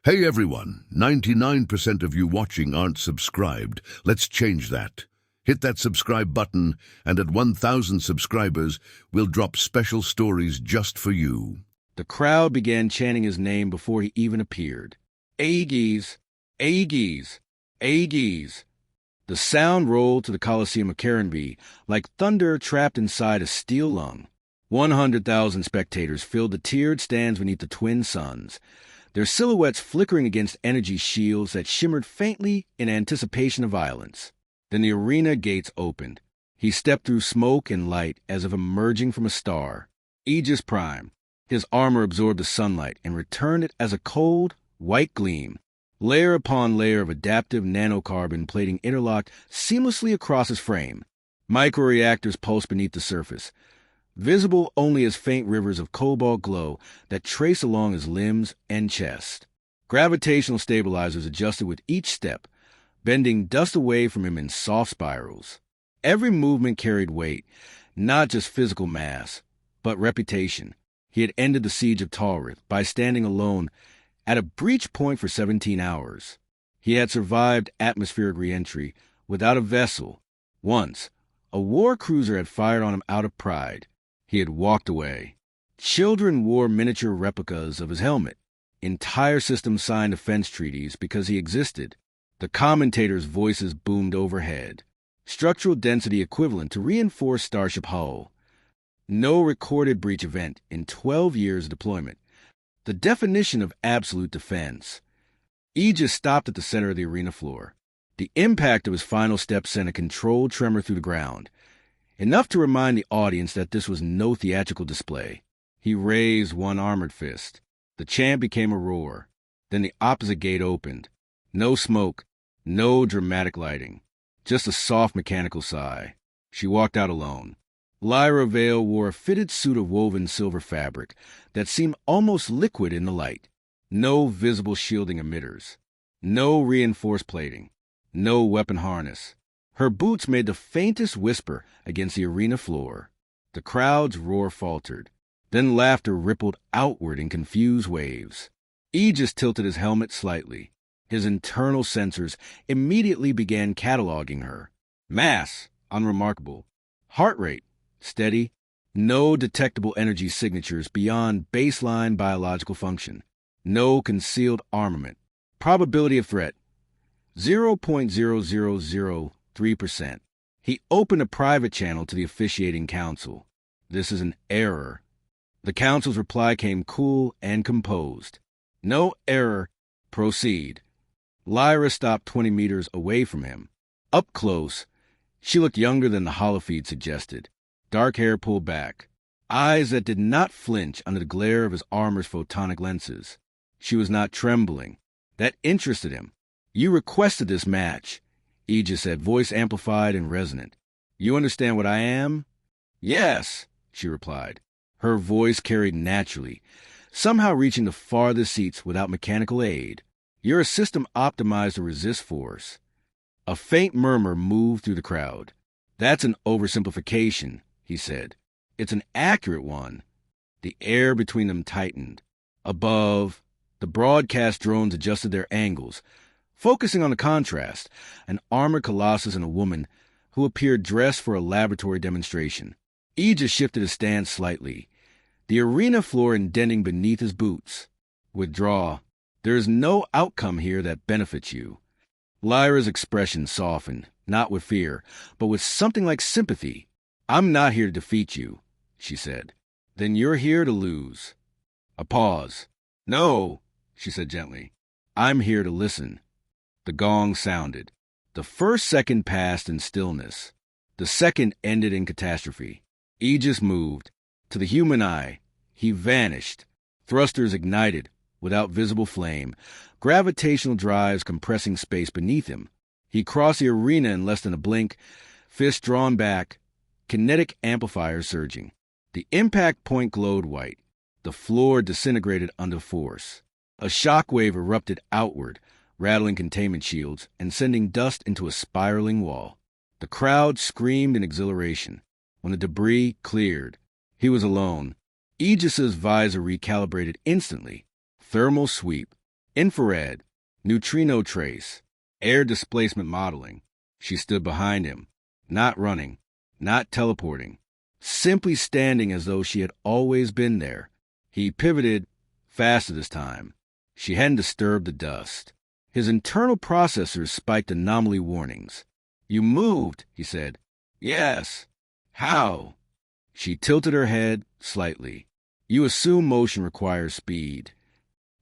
Hey everyone, 99% of you watching aren't subscribed. Let's change that. Hit that subscribe button, and at 1,000 subscribers, we'll drop special stories just for you. The crowd began chanting his name before he even appeared. Aegis! Aegis! Aegis! The sound rolled to the Colosseum of Caranby like thunder trapped inside a steel lung. 100,000 spectators filled the tiered stands beneath the twin suns, their silhouettes flickering against energy shields that shimmered faintly in anticipation of violence. Then the arena gates opened. He stepped through smoke and light as if emerging from a star. Aegis Prime. His armor absorbed the sunlight and returned it as a cold, white gleam. Layer upon layer of adaptive nanocarbon plating interlocked seamlessly across his frame. Microreactors pulsed beneath the surface, visible only as faint rivers of cobalt glow that trace along his limbs and chest. Gravitational stabilizers adjusted with each step, bending dust away from him in soft spirals. Every movement carried weight, not just physical mass, but reputation. He had ended the siege of Talrith by standing alone at a breach point for 17 hours. He had survived atmospheric re-entry without a vessel. Once, a war cruiser had fired on him out of pride. He had walked away. Children wore miniature replicas of his helmet. Entire systems signed defense treaties because he existed. The commentators' voices boomed overhead. Structural density equivalent to reinforced starship hull. No recorded breach event in 12 years of deployment. The definition of absolute defense. Aegis stopped at the center of the arena floor. The impact of his final step sent a controlled tremor through the ground, enough to remind the audience that this was no theatrical display. He raised one armored fist. The chant became a roar. Then the opposite gate opened. No smoke, no dramatic lighting, just a soft mechanical sigh. She walked out alone. Lyra Vale wore a fitted suit of woven silver fabric that seemed almost liquid in the light. No visible shielding emitters. No reinforced plating. No weapon harness. Her boots made the faintest whisper against the arena floor. The crowd's roar faltered. Then laughter rippled outward in confused waves. Aegis tilted his helmet slightly. His internal sensors immediately began cataloging her. Mass, unremarkable. Heart rate, steady. No detectable energy signatures beyond baseline biological function. No concealed armament. Probability of threat, 0.0003%. He opened a private channel to the officiating council. This is an error. The council's reply came cool and composed. No error. Proceed. Lyra stopped 20 meters away from him. Up close, she looked younger than the holofeed suggested. Dark hair pulled back. Eyes that did not flinch under the glare of his armor's photonic lenses. She was not trembling. That interested him. You requested this match, Aegis said, voice amplified and resonant. You understand what I am? Yes, she replied. Her voice carried naturally, somehow reaching the farthest seats without mechanical aid. You're a system optimized to resist force. A faint murmur moved through the crowd. That's an oversimplification, he said. It's an accurate one. The air between them tightened. Above, the broadcast drones adjusted their angles, focusing on the contrast, an armored colossus and a woman who appeared dressed for a laboratory demonstration. Aegis shifted his stance slightly, the arena floor indenting beneath his boots. Withdraw. There is no outcome here that benefits you. Lyra's expression softened, not with fear, but with something like sympathy. I'm not here to defeat you, she said. Then you're here to lose. A pause. No, she said gently. I'm here to listen. The gong sounded. The first second passed in stillness. The second ended in catastrophe. Aegis moved. To the human eye, he vanished. Thrusters ignited, without visible flame, gravitational drives compressing space beneath him. He crossed the arena in less than a blink, fists drawn back, kinetic amplifiers surging. The impact point glowed white. The floor disintegrated under force. A shockwave erupted outward, rattling containment shields and sending dust into a spiraling wall. The crowd screamed in exhilaration. When the debris cleared, he was alone. Aegis's visor recalibrated instantly. Thermal sweep. Infrared, neutrino trace, air displacement modeling. She stood behind him, not running, not teleporting, simply standing as though she had always been there. He pivoted, faster this time. She hadn't disturbed the dust. His internal processors spiked anomaly warnings. "You moved," he said. "Yes." "How?" She tilted her head slightly. "You assume motion requires speed."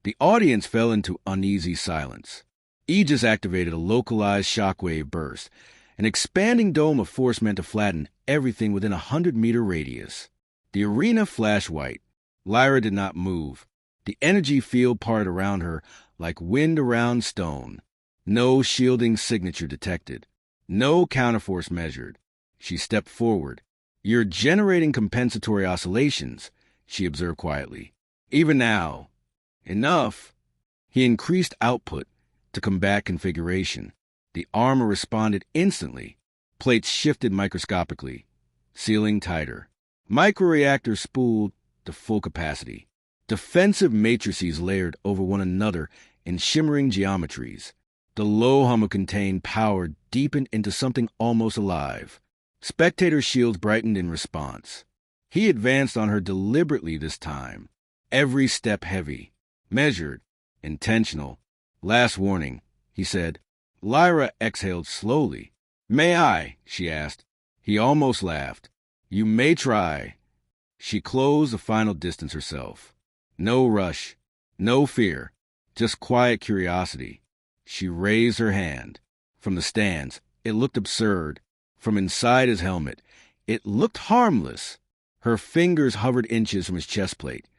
The audience fell into uneasy silence. Aegis activated a localized shockwave burst, an expanding dome of force meant to flatten everything within a 100-meter radius. The arena flashed white. Lyra did not move. The energy field parted around her like wind around stone. No shielding signature detected. No counterforce measured. She stepped forward. "You're generating compensatory oscillations," she observed quietly. "Even now." "Enough." He increased output to combat configuration. The armor responded instantly. Plates shifted microscopically, sealing tighter. Microreactors spooled to full capacity. Defensive matrices layered over one another in shimmering geometries. The low hum of contained power deepened into something almost alive. Spectator shields brightened in response. He advanced on her deliberately this time. Every step heavy, measured, intentional. "Last warning," he said. Lyra exhaled slowly. "May I?" she asked. He almost laughed. "You may try." She closed the final distance herself. No rush, no fear, just quiet curiosity. She raised her hand. From the stands, it looked absurd. From inside his helmet, it looked harmless. Her fingers hovered inches from his chest plate,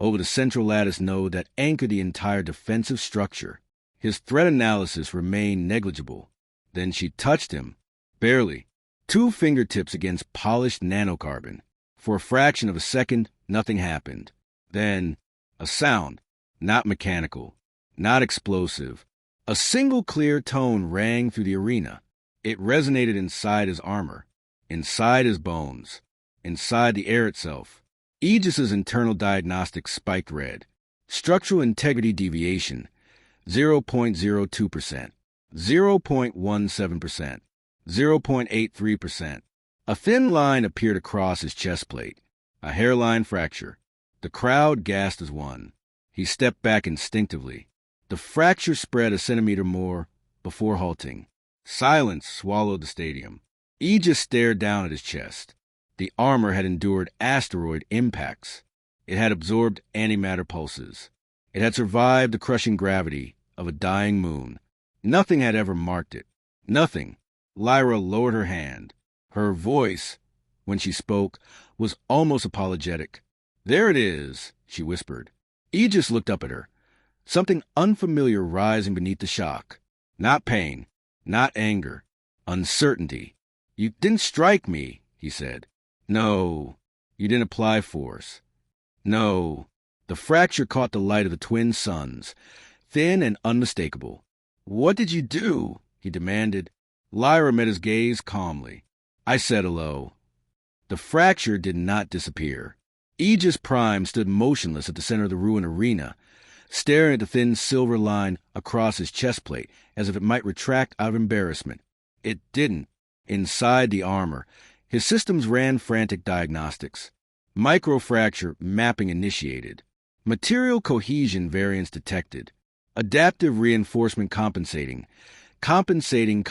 over the central lattice node that anchored the entire defensive structure. His threat analysis remained negligible. Then she touched him, barely, 2 fingertips against polished nanocarbon. For a fraction of a second, nothing happened. Then, a sound, not mechanical, not explosive. A single clear tone rang through the arena. It resonated inside his armor, inside his bones, inside the air itself. Aegis's internal diagnostics spiked red. Structural integrity deviation, 0.02%, 0.17%, 0.83%. A thin line appeared across his chest plate, a hairline fracture. The crowd gasped as one. He stepped back instinctively. The fracture spread a centimeter more before halting. Silence swallowed the stadium. Aegis stared down at his chest. The armor had endured asteroid impacts. It had absorbed antimatter pulses. It had survived the crushing gravity of a dying moon. Nothing had ever marked it. Nothing. Lyra lowered her hand. Her voice, when she spoke, was almost apologetic. "There it is," she whispered. Aegis looked up at her, something unfamiliar rising beneath the shock. Not pain, not anger, uncertainty. "You didn't strike me," he said. "No." "You didn't apply force." "No." The fracture caught the light of the twin suns, thin and unmistakable. "What did you do?" he demanded. Lyra met his gaze calmly. "I said hello." The fracture did not disappear. Aegis Prime stood motionless at the center of the ruined arena, staring at the thin silver line across his chest plate as if it might retract out of embarrassment. It didn't. Inside the armor, his systems ran frantic diagnostics. Microfracture mapping initiated. Material cohesion variance detected. Adaptive reinforcement compensating. Compensating.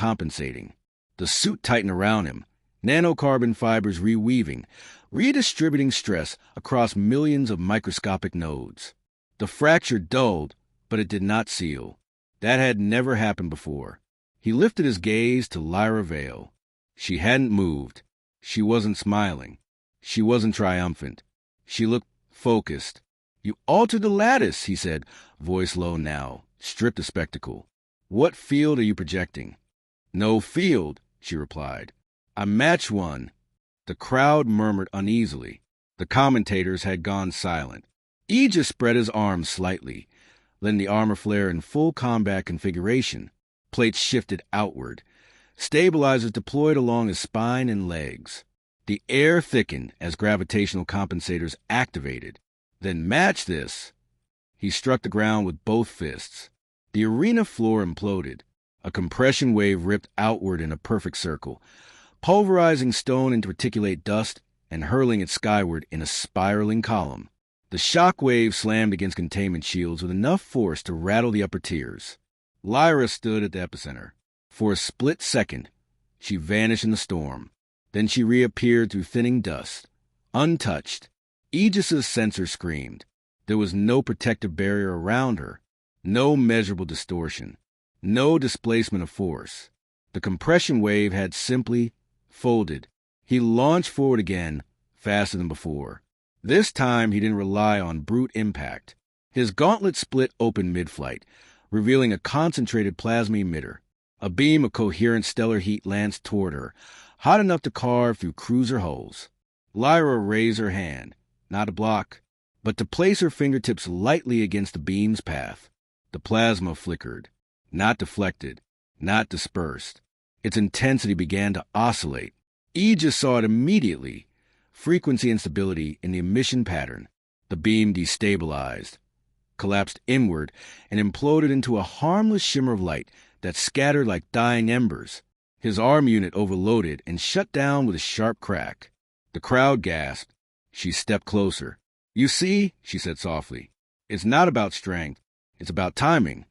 The suit tightened around him. Nanocarbon fibers reweaving, redistributing stress across millions of microscopic nodes. The fracture dulled, but it did not seal. That had never happened before. He lifted his gaze to Lyra Vale. She hadn't moved. She wasn't smiling. She wasn't triumphant. She looked focused. "You altered the lattice," he said, voice low now, stripped of spectacle. "What field are you projecting?" "No field," she replied. "I match one." The crowd murmured uneasily. The commentators had gone silent. Aegis spread his arms slightly, letting the armor flare in full combat configuration. Plates shifted outward. Stabilizers deployed along his spine and legs. The air thickened as gravitational compensators activated. "Then match this." He struck the ground with both fists. The arena floor imploded. A compression wave ripped outward in a perfect circle, pulverizing stone into reticulate dust and hurling it skyward in a spiraling column. The shock wave slammed against containment shields with enough force to rattle the upper tiers. Lyra stood at the epicenter. For a split second, she vanished in the storm. Then she reappeared through thinning dust, untouched. Aegis's sensor screamed. There was no protective barrier around her, no measurable distortion, no displacement of force. The compression wave had simply folded. He launched forward again, faster than before. This time he didn't rely on brute impact. His gauntlet split open mid-flight, revealing a concentrated plasma emitter. A beam of coherent stellar heat lanced toward her, hot enough to carve through cruiser hulls. Lyra raised her hand, not to block, but to place her fingertips lightly against the beam's path. The plasma flickered, not deflected, not dispersed. Its intensity began to oscillate. Aegis saw it immediately. Frequency instability in the emission pattern. The beam destabilized, collapsed inward, and imploded into a harmless shimmer of light that scattered like dying embers. His arm unit overloaded and shut down with a sharp crack. The crowd gasped. She stepped closer. "You see," she said softly, "it's not about strength. It's about timing."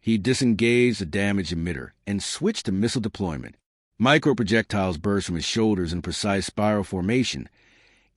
He disengaged the damaged emitter and switched to missile deployment. Micro-projectiles burst from his shoulders in precise spiral formation,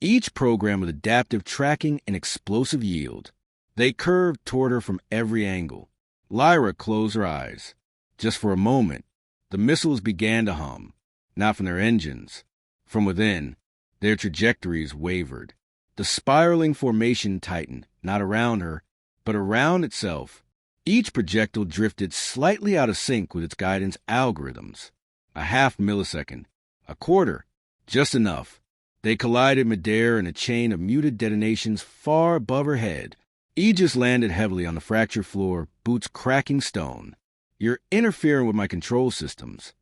each programmed with adaptive tracking and explosive yield. They curved toward her from every angle. Lyra closed her eyes. Just for a moment, the missiles began to hum, not from their engines. From within, their trajectories wavered. The spiraling formation tightened, not around her, but around itself. Each projectile drifted slightly out of sync with its guidance algorithms. A half millisecond, a quarter, just enough. They collided midair in a chain of muted detonations far above her head. Aegis landed heavily on the fractured floor, boots cracking stone. "You're interfering with my control systems."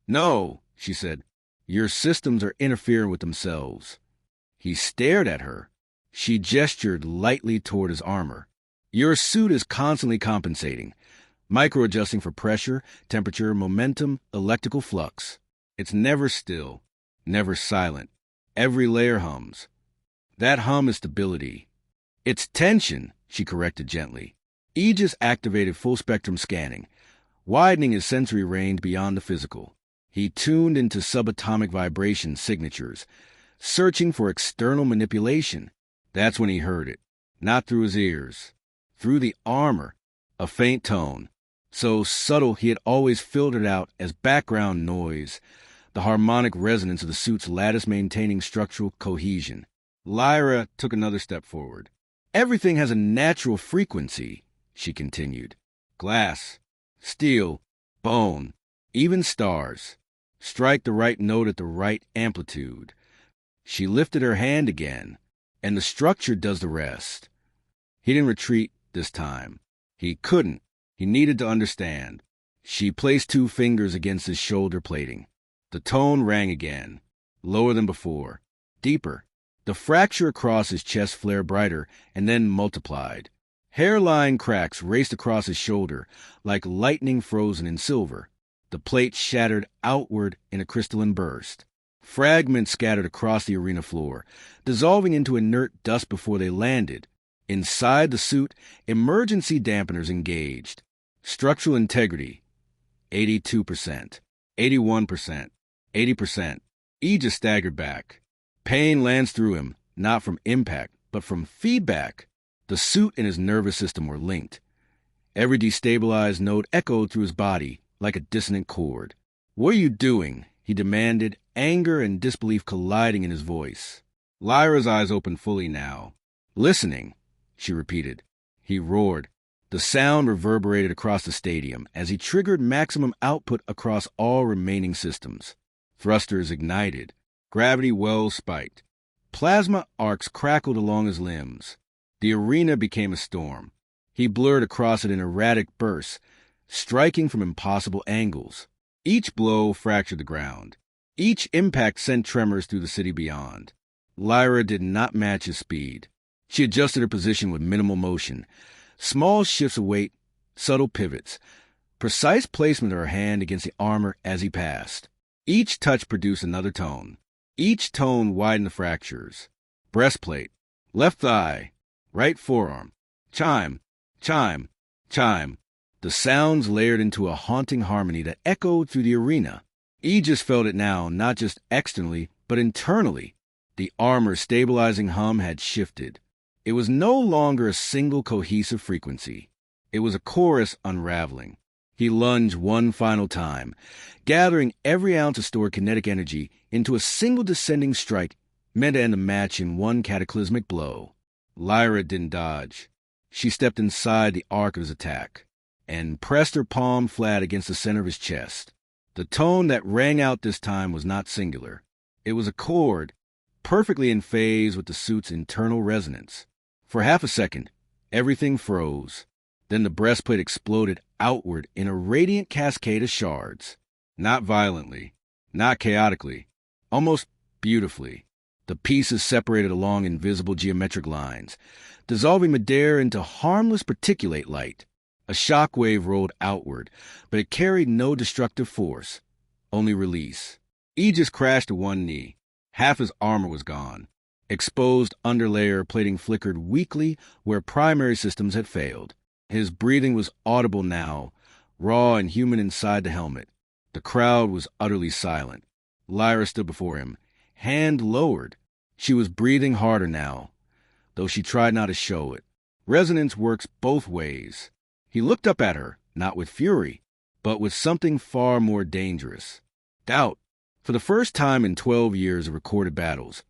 "No," she said. "Your systems are interfering with themselves." He stared at her. She gestured lightly toward his armor. "Your suit is constantly compensating, micro-adjusting for pressure, temperature, momentum, electrical flux. It's never still, never silent. Every layer hums. That hum is stability." "It's tension," she corrected gently. Aegis activated full-spectrum scanning, widening his sensory range beyond the physical. He tuned into subatomic vibration signatures, searching for external manipulation. That's when he heard it, not through his ears, through the armor, a faint tone, so subtle he had always filtered out as background noise, the harmonic resonance of the suit's lattice-maintaining structural cohesion. Lyra took another step forward. "Everything has a natural frequency," she continued. "Glass, steel, bone, even stars. Strike the right note at the right amplitude." She lifted her hand again, and the structure does the rest. He didn't retreat this time. He couldn't. He needed to understand. She placed 2 fingers against his shoulder plating. The tone rang again, lower than before, deeper. The fracture across his chest flared brighter and then multiplied. Hairline cracks raced across his shoulder like lightning frozen in silver. The plate shattered outward in a crystalline burst. Fragments scattered across the arena floor, dissolving into inert dust before they landed. Inside the suit, emergency dampeners engaged. Structural integrity, 82%, 81%, 80%. Aegis staggered back. Pain lanced through him, not from impact, but from feedback. The suit and his nervous system were linked. Every destabilized note echoed through his body like a dissonant chord. "What are you doing?" he demanded, anger and disbelief colliding in his voice. Lyra's eyes opened fully now. "Listening," she repeated. He roared. The sound reverberated across the stadium as he triggered maximum output across all remaining systems. Thrusters ignited. Gravity wells spiked. Plasma arcs crackled along his limbs. The arena became a storm. He blurred across it in erratic bursts, striking from impossible angles. Each blow fractured the ground. Each impact sent tremors through the city beyond. Lyra did not match his speed. She adjusted her position with minimal motion, Small shifts of weight, subtle pivots, precise placement of her hand against the armor as he passed. Each touch produced another tone. Each tone widened the fractures. Breastplate, left thigh, right forearm. Chime, chime, chime. The sounds layered into a haunting harmony that echoed through the arena. Aegis felt it now, not just externally, but internally. The armor's stabilizing hum had shifted. It was no longer a single cohesive frequency. It was a chorus unraveling. He lunged one final time, gathering every ounce of stored kinetic energy into a single descending strike meant to end the match in one cataclysmic blow. Lyra didn't dodge. She stepped inside the arc of his attack and pressed her palm flat against the center of his chest. The tone that rang out this time was not singular. It was a chord, perfectly in phase with the suit's internal resonance. For half a second, everything froze. Then the breastplate exploded outward in a radiant cascade of shards. Not violently, not chaotically, almost beautifully. The pieces separated along invisible geometric lines, dissolving midair into harmless particulate light. A shock wave rolled outward, but it carried no destructive force, only release. Aegis crashed to one knee. Half his armor was gone. Exposed underlayer plating flickered weakly where primary systems had failed. His breathing was audible now, raw and human inside the helmet. The crowd was utterly silent. Lyra stood before him, hand lowered. She was breathing harder now, though she tried not to show it. Resonance works both ways. He looked up at her, not with fury, but with something far more dangerous. Doubt. For the first time in 12 years of recorded battles,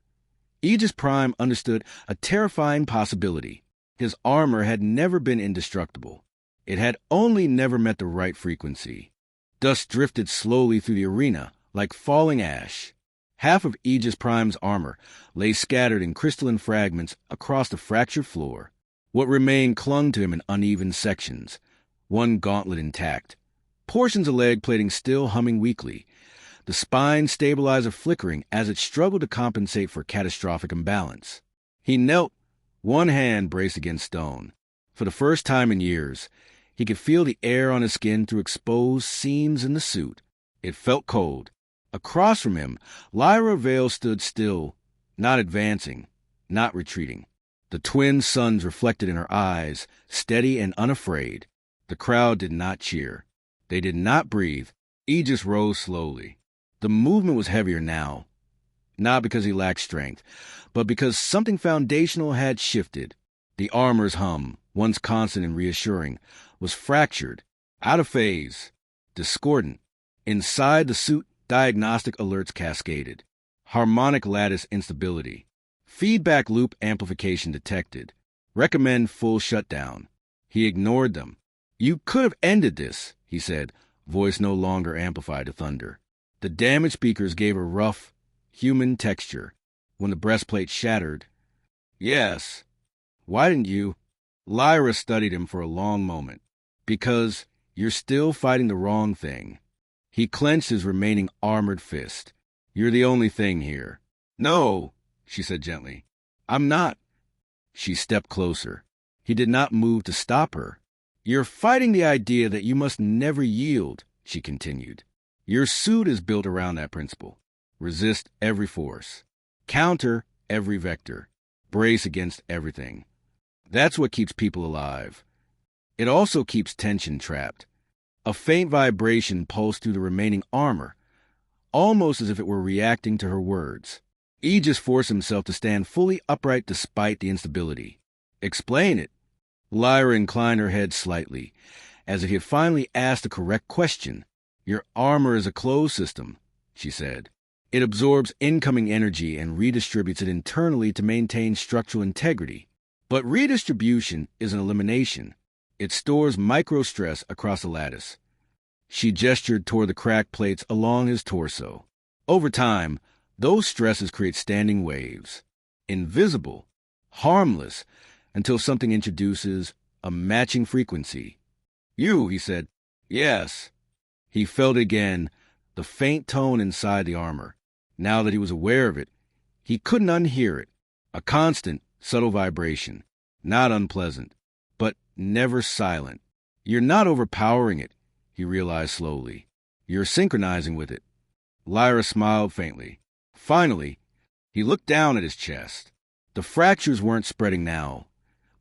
Aegis Prime understood a terrifying possibility. His armor had never been indestructible. It had only never met the right frequency. Dust drifted slowly through the arena, like falling ash. Half of Aegis Prime's armor lay scattered in crystalline fragments across the fractured floor. What remained clung to him in uneven sections, one gauntlet intact, portions of leg plating still humming weakly, the spine stabilizer flickering as it struggled to compensate for catastrophic imbalance. He knelt, one hand braced against stone. For the first time in years, he could feel the air on his skin through exposed seams in the suit. It felt cold. Across from him, Lyra Vale stood still, not advancing, not retreating. The twin suns reflected in her eyes, steady and unafraid. The crowd did not cheer. They did not breathe. Aegis rose slowly. The movement was heavier now, not because he lacked strength, but because something foundational had shifted. The armor's hum, once constant and reassuring, was fractured, out of phase, discordant. Inside the suit, diagnostic alerts cascaded. Harmonic lattice instability. Feedback loop amplification detected. Recommend full shutdown. He ignored them. You could have ended this, he said, voice no longer amplified to thunder. The damaged speakers gave a rough, human texture. When the breastplate shattered, yes. Why didn't you? Lyra studied him for a long moment. Because you're still fighting the wrong thing. He clenched his remaining armored fist. You're the only thing here. No, she said gently. I'm not. She stepped closer. He did not move to stop her. You're fighting the idea that you must never yield, she continued. Your suit is built around that principle. Resist every force. Counter every vector. Brace against everything. That's what keeps people alive. It also keeps tension trapped. A faint vibration pulsed through the remaining armor, almost as if it were reacting to her words. Aegis forced himself to stand fully upright despite the instability. Explain it. Lyra inclined her head slightly, as if he had finally asked the correct question. Your armor is a closed system, she said. It absorbs incoming energy and redistributes it internally to maintain structural integrity. But redistribution is an elimination. It stores microstress across the lattice. She gestured toward the cracked plates along his torso. Over time, those stresses create standing waves. Invisible, harmless, until something introduces a matching frequency. You, he said. Yes. He felt again the faint tone inside the armor. Now that he was aware of it, he couldn't unhear it. A constant, subtle vibration. Not unpleasant, but never silent. You're not overpowering it, he realized slowly. You're synchronizing with it. Lyra smiled faintly. Finally, he looked down at his chest. The fractures weren't spreading now,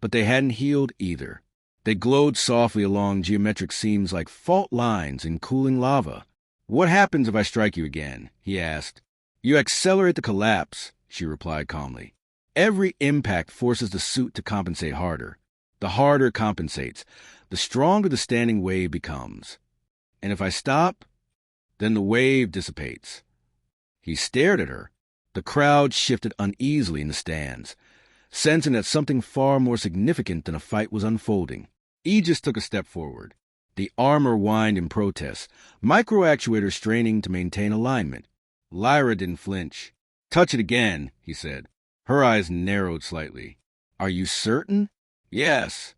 but they hadn't healed either. They glowed softly along geometric seams like fault lines in cooling lava. What happens if I strike you again? He asked. You accelerate the collapse, she replied calmly. Every impact forces the suit to compensate harder. The harder it compensates, the stronger the standing wave becomes. And if I stop, then the wave dissipates. He stared at her. The crowd shifted uneasily in the stands, sensing that something far more significant than a fight was unfolding. Aegis took a step forward. The armor whined in protest, micro-actuators straining to maintain alignment. Lyra didn't flinch. Touch it again, he said. Her eyes narrowed slightly. Are you certain? Yes.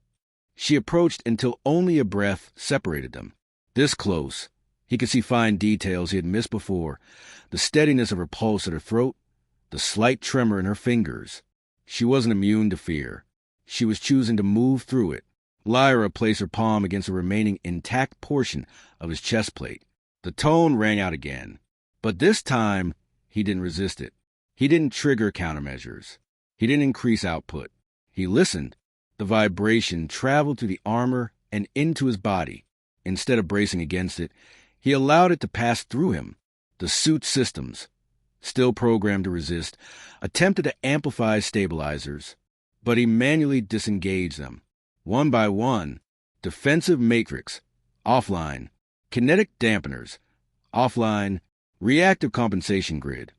She approached until only a breath separated them. This close, he could see fine details he had missed before, the steadiness of her pulse at her throat, the slight tremor in her fingers. She wasn't immune to fear. She was choosing to move through it. Lyra placed her palm against the remaining intact portion of his chest plate. The tone rang out again. But this time, he didn't resist it. He didn't trigger countermeasures. He didn't increase output. He listened. The vibration traveled through the armor and into his body. Instead of bracing against it, he allowed it to pass through him. The suit's systems, still programmed to resist, attempted to amplify stabilizers, but he manually disengaged them. One by one, defensive matrix, offline, kinetic dampeners, offline, reactive compensation grid,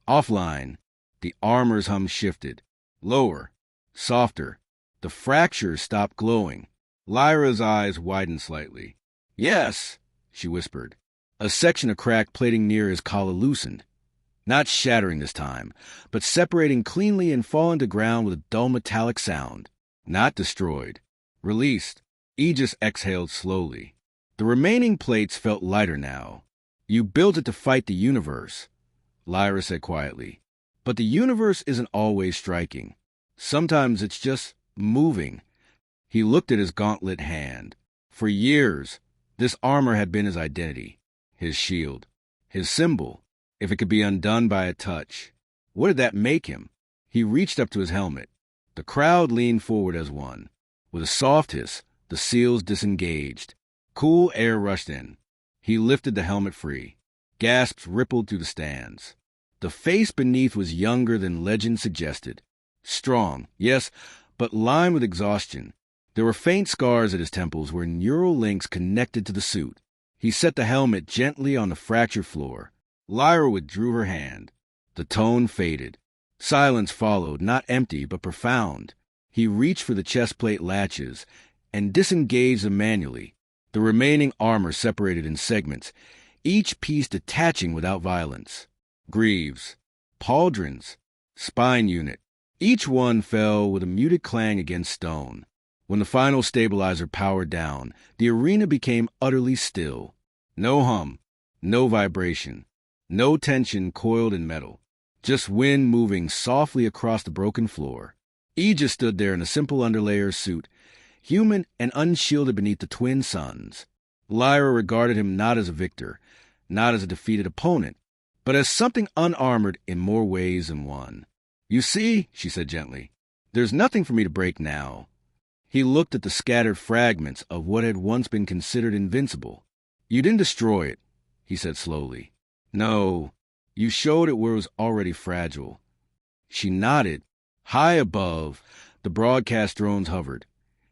offline. The armor's hum shifted. Lower, softer. The fractures stopped glowing. Lyra's eyes widened slightly. Yes, she whispered. A section of cracked plating near his collar loosened. Not shattering this time, but separating cleanly and falling to ground with a dull metallic sound. Not destroyed. Released. Aegis exhaled slowly. The remaining plates felt lighter now. You built it to fight the universe, Lyra said quietly. But the universe isn't always striking. Sometimes it's just moving. He looked at his gauntlet hand. For years, this armor had been his identity, his shield, his symbol, if it could be undone by a touch. What did that make him? He reached up to his helmet. The crowd leaned forward as one. With a soft hiss, the seals disengaged. Cool air rushed in. He lifted the helmet free. Gasps rippled through the stands. The face beneath was younger than legend suggested. Strong, yes, but lined with exhaustion. There were faint scars at his temples where neural links connected to the suit. He set the helmet gently on the fractured floor. Lyra withdrew her hand. The tone faded. Silence followed, not empty, but profound. He reached for the chest plate latches and disengaged them manually. The remaining armor separated in segments, each piece detaching without violence. Greaves, pauldrons, spine unit. Each one fell with a muted clang against stone. When the final stabilizer powered down, the arena became utterly still. No hum, no vibration, no tension coiled in metal. Just wind moving softly across the broken floor. Aegis stood there in a simple underlayer suit, human and unshielded beneath the twin suns. Lyra regarded him not as a victor, not as a defeated opponent, but as something unarmored in more ways than one. You see, she said gently, there's nothing for me to break now. He looked at the scattered fragments of what had once been considered invincible. You didn't destroy it, he said slowly. No, you showed it where it was already fragile. She nodded. High above, the broadcast drones hovered,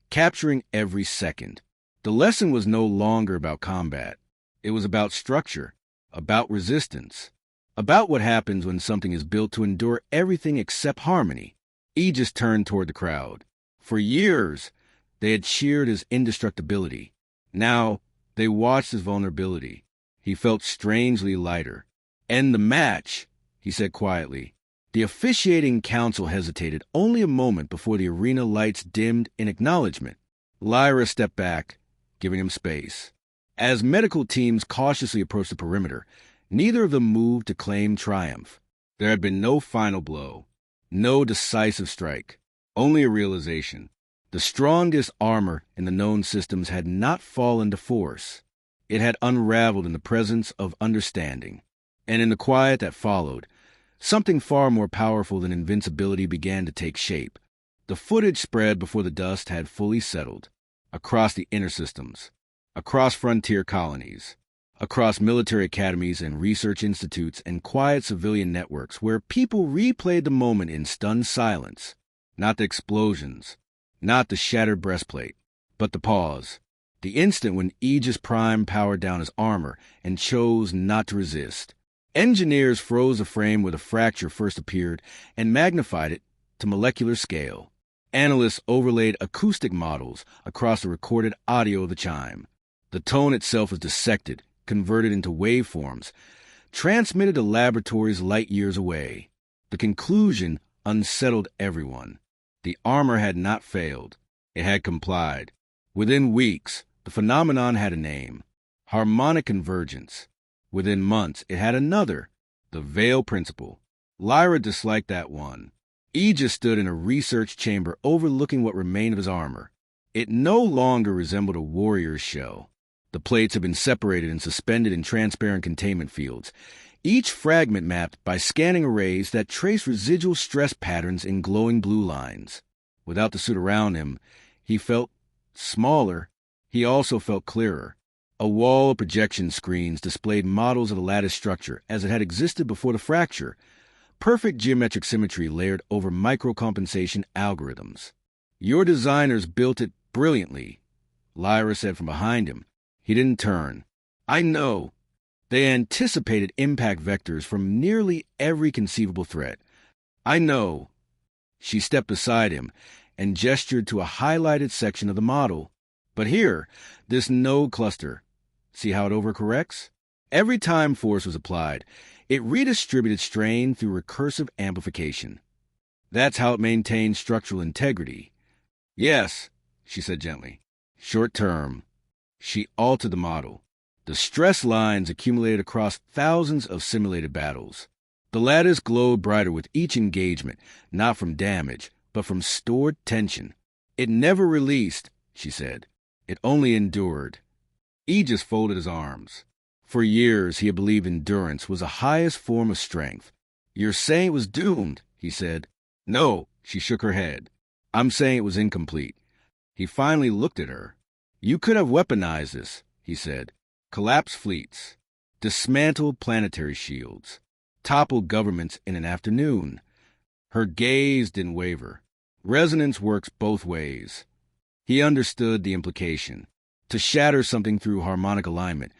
capturing every second. The lesson was no longer about combat. It was about structure, about resistance, about what happens when something is built to endure everything except harmony. Aegis turned toward the crowd. For years, they had cheered his indestructibility. Now, they watched his vulnerability. He felt strangely lighter. End the match, he said quietly. The officiating council hesitated only a moment before the arena lights dimmed in acknowledgement. Lyra stepped back, giving him space. As medical teams cautiously approached the perimeter, neither of them moved to claim triumph. There had been no final blow, no decisive strike, only a realization. The strongest armor in the known systems had not fallen to force. It had unraveled in the presence of understanding. And in the quiet that followed, something far more powerful than invincibility began to take shape. The footage spread before the dust had fully settled, across the inner systems, across frontier colonies, across military academies and research institutes and quiet civilian networks where people replayed the moment in stunned silence. Not the explosions, not the shattered breastplate, but the pause. The instant when Aegis Prime powered down his armor and chose not to resist. Engineers froze the frame where the fracture first appeared and magnified it to molecular scale. Analysts overlaid acoustic models across the recorded audio of the chime. The tone itself was dissected, converted into waveforms, transmitted to laboratories light years away. The conclusion unsettled everyone. The armor had not failed. It had complied. Within weeks, the phenomenon had a name: harmonic convergence. Within months, it had another: the veil principle. Lyra disliked that one. Aegis stood in a research chamber overlooking what remained of his armor. It no longer resembled a warrior's shell. The plates had been separated and suspended in transparent containment fields, each fragment mapped by scanning arrays that traced residual stress patterns in glowing blue lines. Without the suit around him, he felt smaller. He also felt clearer. A wall of projection screens displayed models of the lattice structure as it had existed before the fracture, perfect geometric symmetry layered over microcompensation algorithms. "Your designers built it brilliantly," Lyra said from behind him. He didn't turn. "I know. They anticipated impact vectors from nearly every conceivable threat. I know." She stepped beside him and gestured to a highlighted section of the model. "But here, this node cluster, see how it overcorrects? Every time force was applied, it redistributed strain through recursive amplification. That's how it maintained structural integrity." "Yes," she said gently. "Short term." She altered the model. The stress lines accumulated across thousands of simulated battles. The lattice glowed brighter with each engagement, not from damage, but from stored tension. "It never released," she said. "It only endured." Aegis folded his arms. For years he had believed endurance was the highest form of strength. "You're saying it was doomed," he said. "No," she shook her head. "I'm saying it was incomplete." He finally looked at her. "You could have weaponized this," he said. "Collapse fleets, dismantle planetary shields, topple governments in an afternoon." Her gaze didn't waver. Resonance works both ways. He understood the implication. To shatter something through harmonic alignment,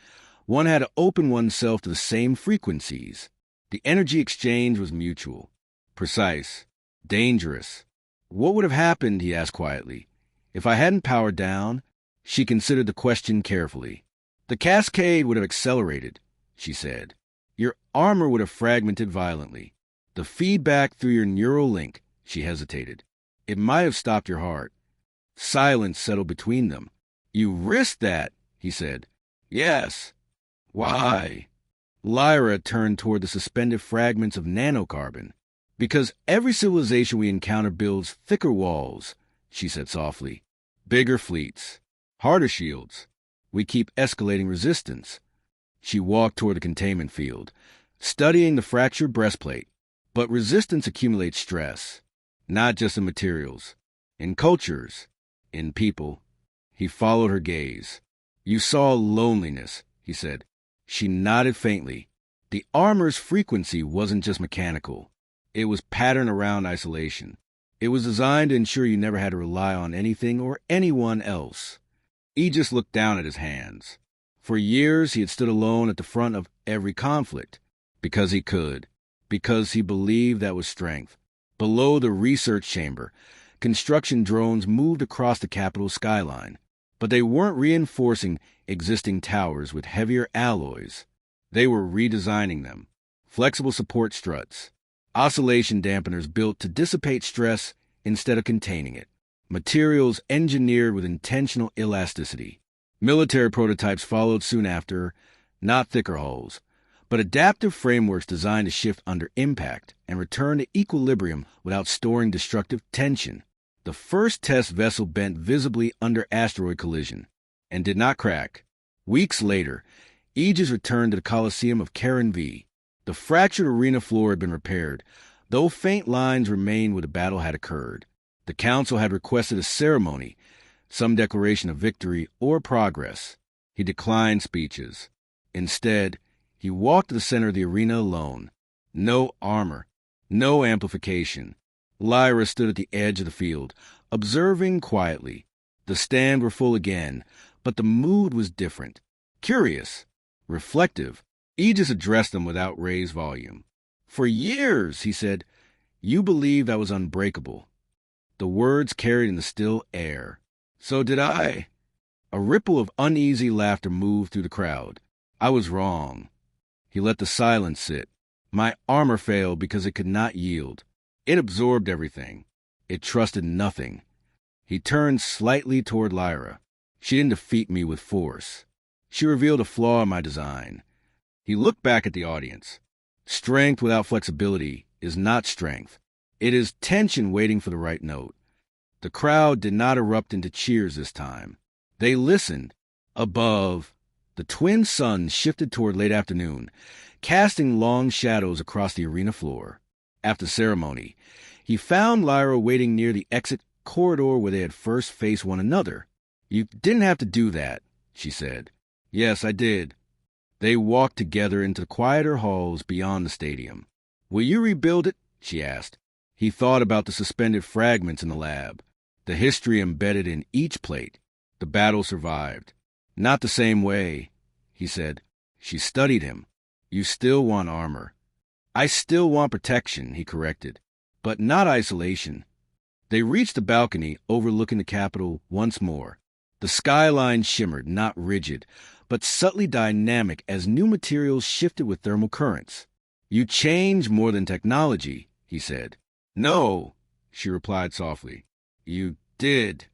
one had to open oneself to the same frequencies. The energy exchange was mutual, precise, dangerous. "What would have happened," he asked quietly, "if I hadn't powered down?" She considered the question carefully. "The cascade would have accelerated," she said. "Your armor would have fragmented violently. The feedback through your neural link," she hesitated. "It might have stopped your heart." Silence settled between them. "You risked that," he said. "Yes." "Why?" Lyra turned toward the suspended fragments of nanocarbon. "Because every civilization we encounter builds thicker walls," she said softly. "Bigger fleets, harder shields. We keep escalating resistance." She walked toward the containment field, studying the fractured breastplate. But resistance accumulates stress, not just in materials, in cultures, in people. He followed her gaze. "You saw loneliness," he said. She nodded faintly. The armor's frequency wasn't just mechanical. It was patterned around isolation. It was designed to ensure you never had to rely on anything or anyone else. Aegis looked down at his hands. For years he had stood alone at the front of every conflict, because he could, because he believed that was strength. Below the research chamber, construction drones moved across the capital's skyline, but they weren't reinforcing existing towers with heavier alloys. They were redesigning them. Flexible support struts, oscillation dampeners built to dissipate stress instead of containing it, materials engineered with intentional elasticity. Military prototypes followed soon after, not thicker hulls, but adaptive frameworks designed to shift under impact and return to equilibrium without storing destructive tension. The first test vessel bent visibly under asteroid collision and did not crack. Weeks later, Aegis returned to the Coliseum of Charon V. The fractured arena floor had been repaired, though faint lines remained where the battle had occurred. The council had requested a ceremony, some declaration of victory or progress. He declined speeches. Instead, he walked to the center of the arena alone. No armor, no amplification. Lyra stood at the edge of the field, observing quietly. The stand were full again, but the mood was different. Curious, reflective. Aegis addressed them without raised volume. "For years," he said, "you believed I was unbreakable." The words carried in the still air. "So did I." A ripple of uneasy laughter moved through the crowd. "I was wrong." He let the silence sit. "My armor failed because it could not yield. It absorbed everything. It trusted nothing." He turned slightly toward Lyra. "She didn't defeat me with force. She revealed a flaw in my design." He looked back at the audience. Strength without flexibility is not strength. It is tension waiting for the right note. The crowd did not erupt into cheers this time. They listened. Above, the twin suns shifted toward late afternoon, casting long shadows across the arena floor. After the ceremony, he found Lyra waiting near the exit corridor where they had first faced one another. "You didn't have to do that," she said. "Yes, I did." They walked together into the quieter halls beyond the stadium. "Will you rebuild it?" she asked. He thought about the suspended fragments in the lab, the history embedded in each plate. The battle survived. "Not the same way," he said. She studied him. "You still want armor." "I still want protection," he corrected, "but not isolation." They reached the balcony overlooking the Capitol once more. The skyline shimmered, not rigid, but subtly dynamic as new materials shifted with thermal currents. "You change more than technology," he said. "No," she replied softly. "You did."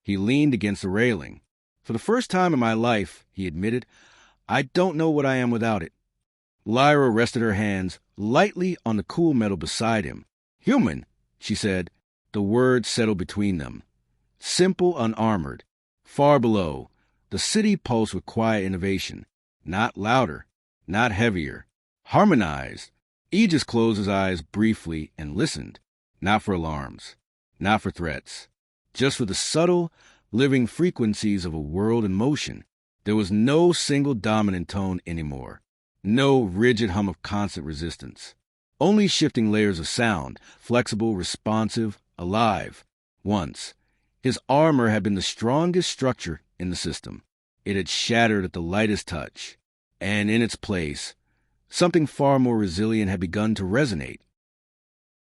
He leaned against the railing. "For the first time in my life," he admitted, "I don't know what I am without it." Lyra rested her hands lightly on the cool metal beside him. "Human," she said. The words settled between them. Simple, unarmored. Far below, the city pulsed with quiet innovation. Not louder, not heavier. Harmonized. Aegis closed his eyes briefly and listened. Not for alarms. Not for threats. Just for the subtle, living frequencies of a world in motion. There was no single dominant tone anymore. No rigid hum of constant resistance. Only shifting layers of sound, flexible, responsive, alive. Once, his armor had been the strongest structure in the system. It had shattered at the lightest touch. And in its place, something far more resilient had begun to resonate.